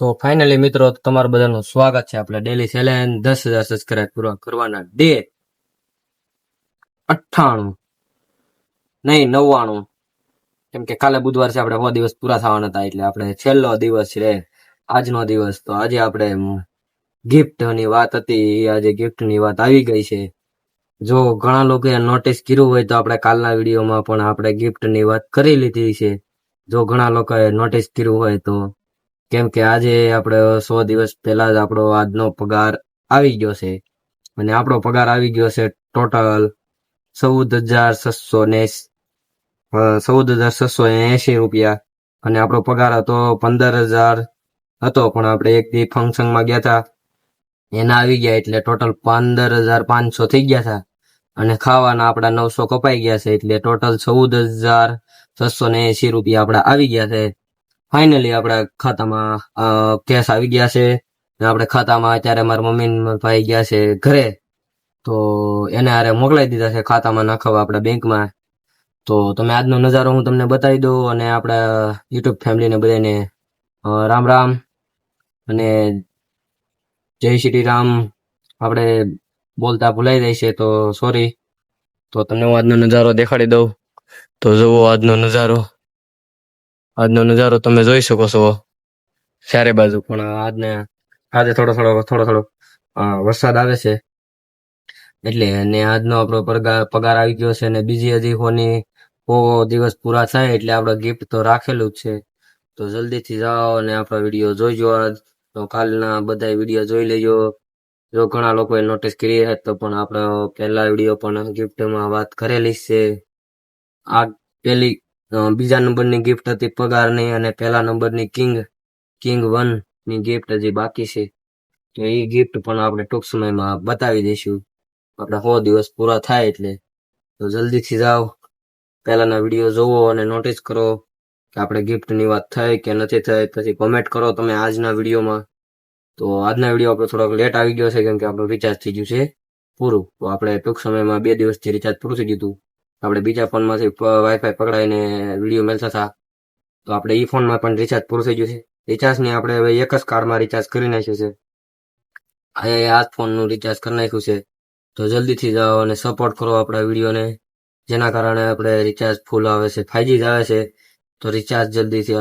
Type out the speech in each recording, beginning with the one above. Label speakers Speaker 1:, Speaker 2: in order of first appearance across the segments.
Speaker 1: તો ફાઇનલી મિત્રો તમારું બધાનું સ્વાગત છે. આપણે ડેલી ચેલેન્જ 10,000 સબસ્ક્રાઇબ પૂરા કરવાના ડે 98 નહીં 99, કેમ કે કાલે બુધવાર છે, આપણે 100 દિવસ પૂરા થવાના હતા, એટલે આપણે છેલ્લો દિવસ છે આજનો દિવસ. તો આજે આપણે ગિફ્ટની વાત હતી, આજે ગિફ્ટની વાત આવી ગઈ છે. જો ઘણા લોકોએ નોટિસ કર્યું હોય તો આપણે કાલના વિડીયોમાં પણ આપણે ગિફ્ટની વાત કરી લીધી છે. જો ઘણા લોકોએ નોટિસ કર્યું હોય તો, કેમ કે આજે આપણે 100 દિવસ પહેલા જ આપણો આજનો પગાર આવી ગયો છે, અને આપણો પગાર આવી ગયો છે ટોટલ 14,680 રૂપિયા. અને આપણો પગાર હતો 15,000 હતો, પણ આપણે એક દી ફંક્શનમાં ગયા હતા, એના આવી ગયા, એટલે ટોટલ 15,500 થઈ ગયા હતા. અને ખાવાના આપડા 900 કપાઈ ગયા છે, એટલે ટોટલ 14,680 રૂપિયા આપડા આવી ગયા છે. ફાઇનલી આપડા ખાતામાં કેશ આવી ગયા છે. આપણે ખાતામાં અત્યારે મારા મમ્મી ને ભાઈ ગયા છે ઘરે, તો એને આરે મોકલાઈ દીધા છે ખાતામાં નાખવા આપડા બેંકમાં. તો તમે આજનો નજારો હું તમને બતાવી દઉં, અને આપણા યુટ્યુબ ફેમિલીને બધાને રામ રામ અને જય શ્રી રામ. આપણે બોલતા ભૂલાઈ જાય છે તો સોરી. તો તમને હું આજનો નજારો દેખાડી દઉં. તો જુઓ આજનો નજારો તમે જોઈ શકો છો ચારે બાજુ. પણ આજે થોડો વરસાદ આવે છે, એટલે અને આજનો આપણો પગાર આવી ગયો છે. અને બીજી હજી હોની 100 દિવસ પૂરા થાય એટલે આપણે ગિફ્ટ તો રાખેલું જ છે. તો જલ્દીથી જાઓ અને આપણો વિડીયો જોઈજો. આજ તો કાલના બધા વિડીયો જોઈ લેજો. જો ઘણા લોકોએ નોટિસ કરી હશે તો, પણ આપણે પહેલા વિડીયો પણ ગિફ્ટમાં વાત કરેલી છે. આ બીજા નંબરની ગિફ્ટ હતી પગારની, અને પહેલા નંબરની કિંગ 1 ની ગિફ્ટ હજી બાકી છે. તો એ ગિફ્ટ પણ આપણે ટૂંક સમયમાં બતાવી દઈશું, આપણા 100 દિવસ પૂરા થાય એટલે. તો જલ્દીથી જાઓ, પહેલાના વિડીયો જોવો અને નોટિસ કરો કે આપણે ગિફ્ટની વાત થઈ કે નથી થઈ. પછી કોમેન્ટ કરો તમે આજના વિડીયોમાં. તો આજના વિડીયો આપણે થોડોક લેટ આવી ગયો છે, કેમ કે આપણું રિચાર્જ થઈ ગયું છે પૂરું. તો આપણે ટૂંક સમયમાં 2 દિવસથી રિચાર્જ પૂરું થઈ ગયું હતું. આપણે બીજા ફોનમાંથી વાઈફાઈ પકડાઈને વિડીયો મેળતા હતા, તો આપણે એ ફોનમાં પણ રિચાર્જ પૂરું થઈ ગયું છે. રિચાર્જની આપણે હવે એક જ કાર્ડમાં રિચાર્જ કરી નાખ્યું છે. આ ફોનનું રિચાર્જ કરી નાખ્યું છે. તો જલ્દીથી જાઓ અને સપોર્ટ કરો આપણા વિડીયોને, જેના કારણે આપણે રિચાર્જ ફૂલ આવે છે, 5G આવે છે. તો રિચાર્જ જલ્દીથી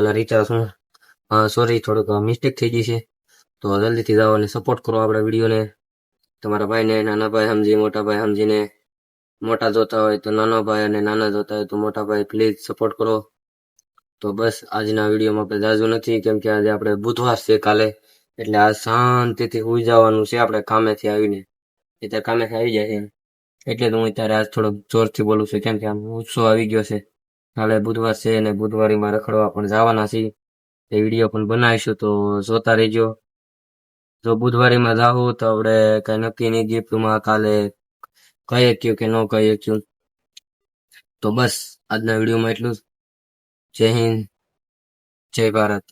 Speaker 1: થોડુંક મિસ્ટેક થઈ ગઈ છે. તો જલ્દીથી જાઓ અને સપોર્ટ કરો આપણા વિડીયોને. તમારા ભાઈને નાના ભાઈ સમજી, મોટા ભાઈ સમજીને. મોટા જોતા હોય તો નાનો ભાઈ, અને નાના જોતા હોય તો મોટા ભાઈ. પ્લીઝ સપોર્ટ કરો. તો બસ આજના વિડીયોમાં આપણે જાજુ નથી, કેમ કે આજે આપણે બુધવાર છે કાલે, એટલે આ શાંતિથી સુઈ જવાનું છે. આપણે કામેથી આવીને અત્યારે કામેથી આવી જાય છે, એટલે તો હું અત્યારે આજ થોડોક જોરથી બોલું છું, કેમ કે આમ ઉત્સવ આવી ગયો છે. કાલે બુધવાર છે અને બુધવારીમાં રખડવા પણ જવાના છે. એ વિડીયો પણ બનાવીશું, તો જોતા રહેજો. જો બુધવારીમાં જાવું તો આપણે કઈ નક્કી નહીં ગિફ્ટમાં કાલે કહી શક્યું કે ન કહી શક્યું. તો બસ આજના વિડીયોમાં એટલું જ. જય હિન્દ, જય ભારત.